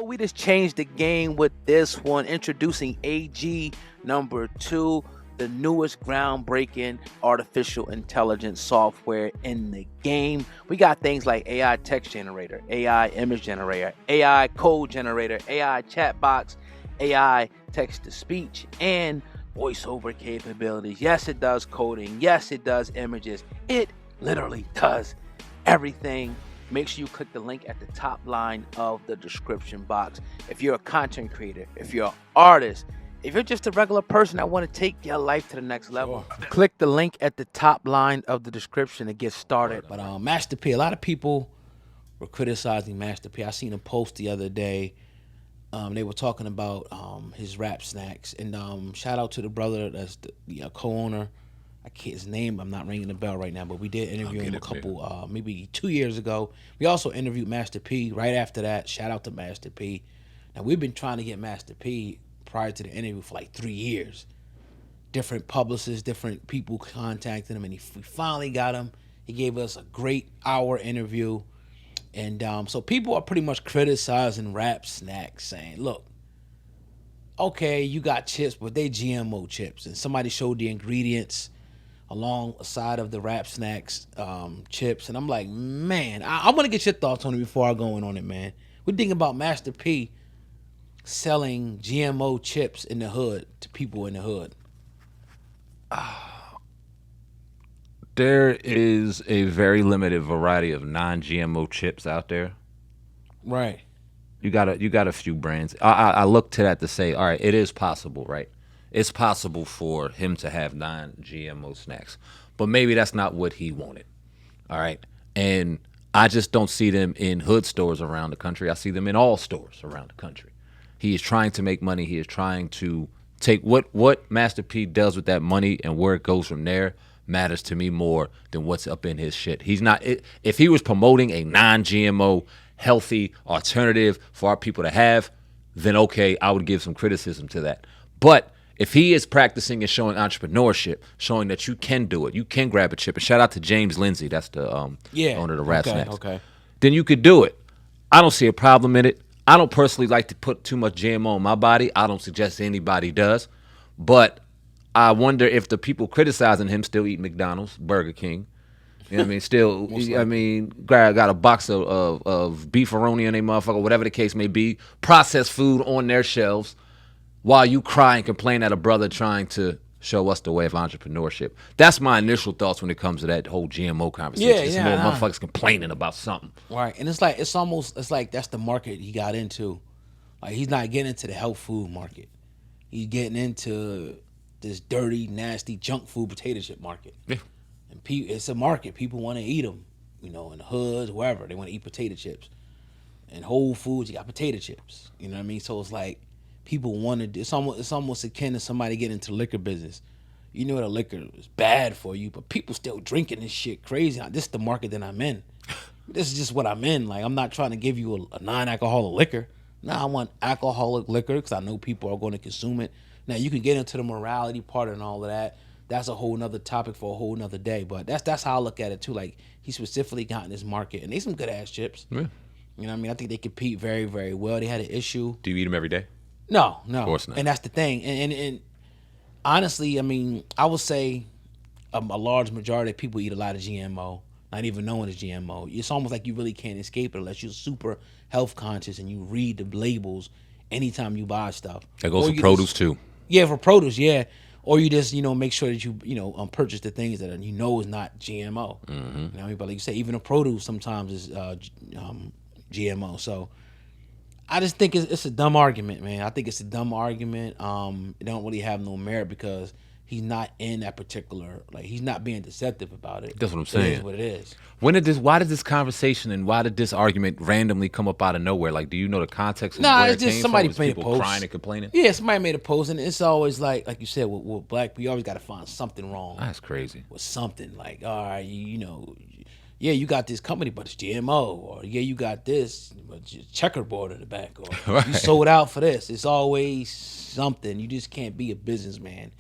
Oh, we just changed the game with this one, introducing AG number 2, the newest groundbreaking artificial intelligence software in the game. We got things like AI text generator, AI image generator, AI code generator, AI chat box, AI text to speech, and voiceover capabilities. Yes, it does coding. Yes, it does images. It literally does everything. Make sure you click the link at the top line of the description box. If you're a content creator, if you're an artist, if you're just a regular person that want to take your life to the next level, click the link at the top line of the description to get started. But Master P, a lot of people were criticizing Master P. I seen a post the other day. They were talking about his rap snacks, and shout out to the brother that's the co-owner. I can't his name. I'm not ringing the bell right now, but we did interview him a couple, maybe 2 years ago. We also interviewed Master P right after that. Shout out to Master P. Now we've been trying to get Master P prior to the interview for like 3 years. Different publicists, different people contacted him, and we finally got him. He gave us a great hour interview, and so people are pretty much criticizing rap snacks, saying, "Look, okay, you got chips, but they GMO chips," and somebody showed the ingredients alongside of the rap snacks chips, and I'm like, man, I want to get your thoughts on it before I go in on it, man. We're thinking about Master P selling GMO chips in the hood to people in the hood. There is a very limited variety of non-GMO chips out there. Right. You got a few brands. I look to that to say, all right, it is possible, right? It's possible for him to have non-GMO snacks, but maybe that's not what he wanted. All right, and I just don't see them in hood stores around the country. I see them in all stores around the country. He is trying to make money. He is trying to take what Master P does with that money and where it goes from there matters to me more than what's up in his shit. He's not. If he was promoting a non-GMO healthy alternative for our people to have, then okay, I would give some criticism to that. But if he is practicing and showing entrepreneurship, showing that you can do it, you can grab a chip, and shout out to James Lindsay, that's the owner of the Rat Snacks. Okay. Then you could do it. I don't see a problem in it. I don't personally like to put too much GMO in my body. I don't suggest anybody does. But I wonder if the people criticizing him still eat McDonald's, Burger King. You know what I mean? Still, I mean, got a box of beefaroni in their motherfucker, whatever the case may be, processed food on their shelves, while you cry and complain at a brother trying to show us the way of entrepreneurship. That's my initial thoughts when it comes to that whole GMO conversation. Yeah, more motherfuckers complaining about something. Right, and it's like that's the market he got into. Like he's not getting into the health food market. He's getting into this dirty, nasty junk food potato chip market. Yeah. And it's a market. People want to eat them. You know, in the hoods, wherever they want to eat potato chips. And Whole Foods, you got potato chips. You know what I mean? So it's like people want to. It's almost akin to somebody getting into the liquor business. You know the liquor is bad for you, but people still drinking this shit crazy. This is the market that I'm in. This is just what I'm in. Like, I'm not trying to give you a non-alcoholic liquor. No, I want alcoholic liquor because I know people are going to consume it. Now, you can get into the morality part and all of that. That's a whole nother topic for a whole nother day. But that's how I look at it, too. Like, he specifically got in this market. And they some good-ass chips. Yeah. You know what I mean? I think they compete very, very well. They had an issue. Do you eat them every day? No. Of course not. And that's the thing. And honestly, I mean, I would say a large majority of people eat a lot of GMO, not even knowing it's GMO. It's almost like you really can't escape it unless you're super health conscious and you read the labels anytime you buy stuff. That goes for produce too. Yeah, for produce, yeah. Or you just, make sure that you purchase the things that you know is not GMO. Mm-hmm. You know what I mean? But like you say, even the produce sometimes is GMO. So I just think it's a dumb argument, man. I think it's a dumb argument. It don't really have no merit because he's not in that particular, like he's not being deceptive about it. That's what I'm saying. It is what it is. Why did this conversation and why did this argument randomly come up out of nowhere? Like, do you know the context of Nah, where it's it just came somebody from? made a People post. crying and complaining? Yeah, somebody made a post, and it's always like you said, with black people, you always got to find something wrong. That's crazy. With something like, all right, yeah, you got this company, but it's GMO, or yeah, you got this, but just checkerboard in the back, or Right. you sold out for this. It's always something. You just can't be a businessman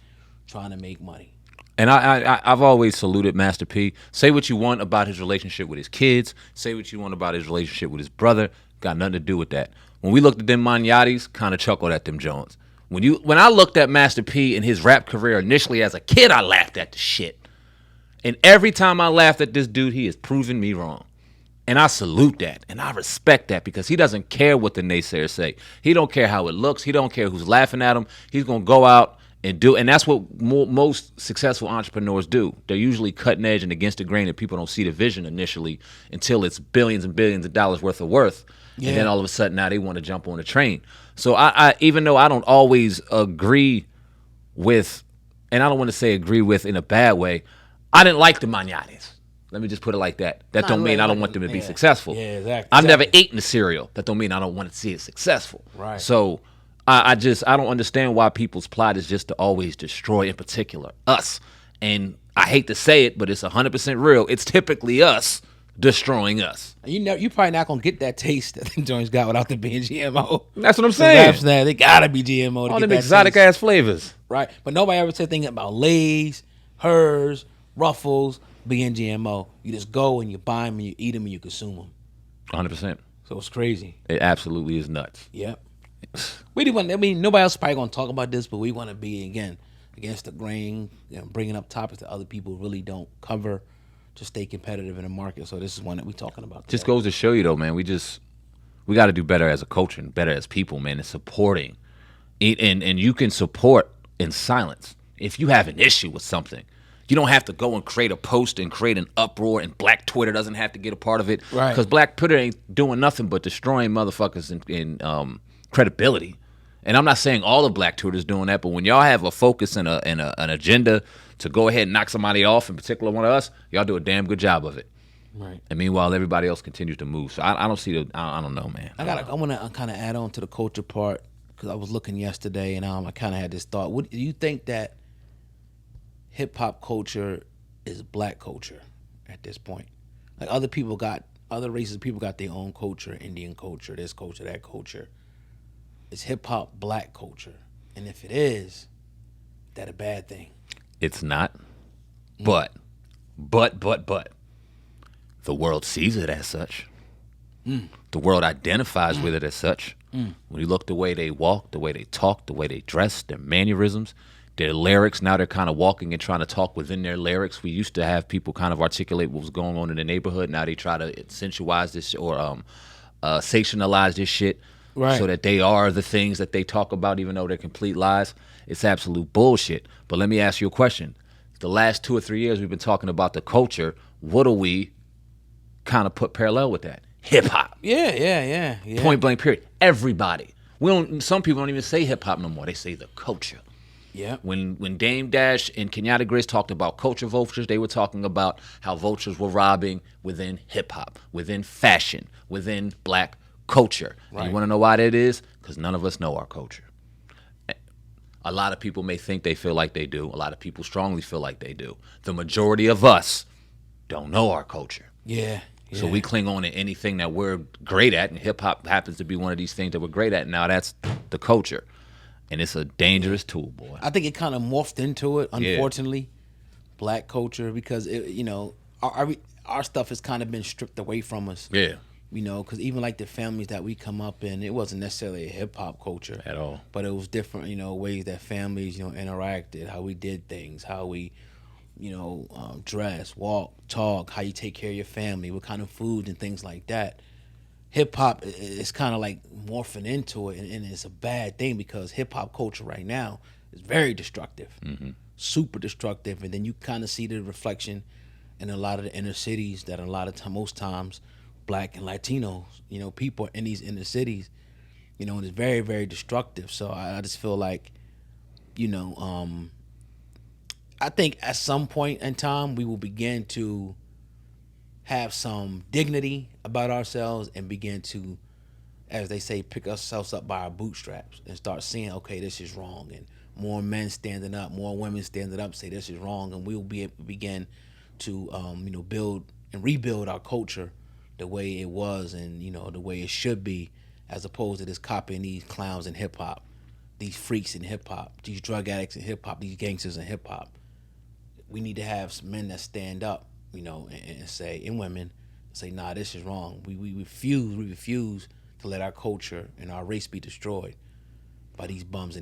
trying to make money. And I've always saluted Master P. Say what you want about his relationship with his kids. Say what you want about his relationship with his brother. Got nothing to do with that. When we looked at them Manyatis, kind of chuckled at them Jones. When I looked at Master P in his rap career initially as a kid, I laughed at the shit. And every time I laughed at this dude, he is proving me wrong. And I salute that, and I respect that, because he doesn't care what the naysayers say. He don't care how it looks. He don't care who's laughing at him. He's going to go out and do, and that's what most successful entrepreneurs do. They're usually cutting edge and against the grain, and people don't see the vision initially until it's billions and billions of dollars worth of worth. Yeah. And then all of a sudden now they want to jump on the train. So I even though I don't always agree with, and I don't want to say agree with in a bad way, I didn't like the Manyatis. Let me just put it like that. That don't mean I don't want them to be successful. Yeah, exactly. I've never eaten the cereal. That don't mean I don't want to see it successful. Right. So I don't understand why people's plot is just to always destroy, in particular, us. And I hate to say it, but it's 100% real. It's typically us destroying us. You probably not gonna get that taste that them joints got without them being GMO. That's what I'm saying. They gotta be GMO. All them exotic ass flavors. Right. But nobody ever said anything about Lay's, Hers, Ruffles being GMO. You just go and you buy them and you eat them and you consume them. 100%. So it's crazy. It absolutely is nuts. Yep. We do want. I mean, nobody else probably gonna talk about this, but we want to be again against the grain, bringing up topics that other people really don't cover to stay competitive in the market. So this is one that we're talking about today. Just goes to show you, though, man. We got to do better as a culture and better as people, man, and supporting. And you can support in silence if you have an issue with something. You don't have to go and create a post and create an uproar, and Black Twitter doesn't have to get a part of it. Right. Because Black Twitter ain't doing nothing but destroying motherfuckers in credibility. And I'm not saying all of Black Twitter's doing that, but when y'all have a focus and an agenda to go ahead and knock somebody off, in particular one of us, y'all do a damn good job of it. Right. And meanwhile, everybody else continues to move. So I don't see I don't know, man. I want to kind of add on to the culture part, because I was looking yesterday and I kind of had this thought. What do you think that hip hop culture is Black culture at this point? Like other races of people got their own culture, Indian culture, this culture, that culture. Is hip hop Black culture? And if it is that a bad thing? It's not. But the world sees it as such. The world identifies with it as such. When you look the way they walk, the way they talk, the way they dress, their mannerisms, their lyrics, now they're kind of walking and trying to talk within their lyrics. We used to have people kind of articulate what was going on in the neighborhood. Now they try to sensualize this or sensationalize this shit. Right. So that they are the things that they talk about, even though they're complete lies. It's absolute bullshit. But let me ask you a question. The last 2 or 3 years we've been talking about the culture. What do we kind of put parallel with that? Hip hop. Yeah. Point blank period. Everybody. Some people don't even say hip hop no more. They say the culture. Yeah. When Dame Dash and Kenyatta Grizz talked about culture vultures, they were talking about how vultures were robbing within hip hop, within fashion, within Black culture. Right. And you want to know why that is? Because none of us know our culture. A lot of people may think they feel like they do. A lot of people strongly feel like they do. The majority of us don't know our culture. Yeah. So we cling on to anything that we're great at, and hip hop happens to be one of these things that we're great at. Now that's the culture, and it's a dangerous tool, boy. I think it kind of morphed into it, unfortunately, Black culture, because our stuff has kind of been stripped away from us. Yeah. Because even like the families that we come up in, it wasn't necessarily a hip hop culture at all, but it was different, ways that families, interacted, how we did things, how we, dress, walk, talk, how you take care of your family, what kind of food and things like that. Hip hop is kind of like morphing into it, and it's a bad thing because hip hop culture right now is very destructive, super destructive, and then you kind of see the reflection in a lot of the inner cities that most times Black and Latinos, people in these inner cities, and it's very, very destructive. So I just feel like, I think at some point in time we will begin to have some dignity about ourselves and begin to, as they say, pick ourselves up by our bootstraps and start seeing, okay, this is wrong, and more men standing up, more women standing up, say this is wrong, and we'll begin to, build and rebuild our culture the way it was and, the way it should be, as opposed to just copying these clowns in hip-hop, these freaks in hip-hop, these drug addicts in hip-hop, these gangsters in hip-hop. We need to have some men that stand up, and say, and women, say, nah, this is wrong. We refuse to let our culture and our race be destroyed by these bums in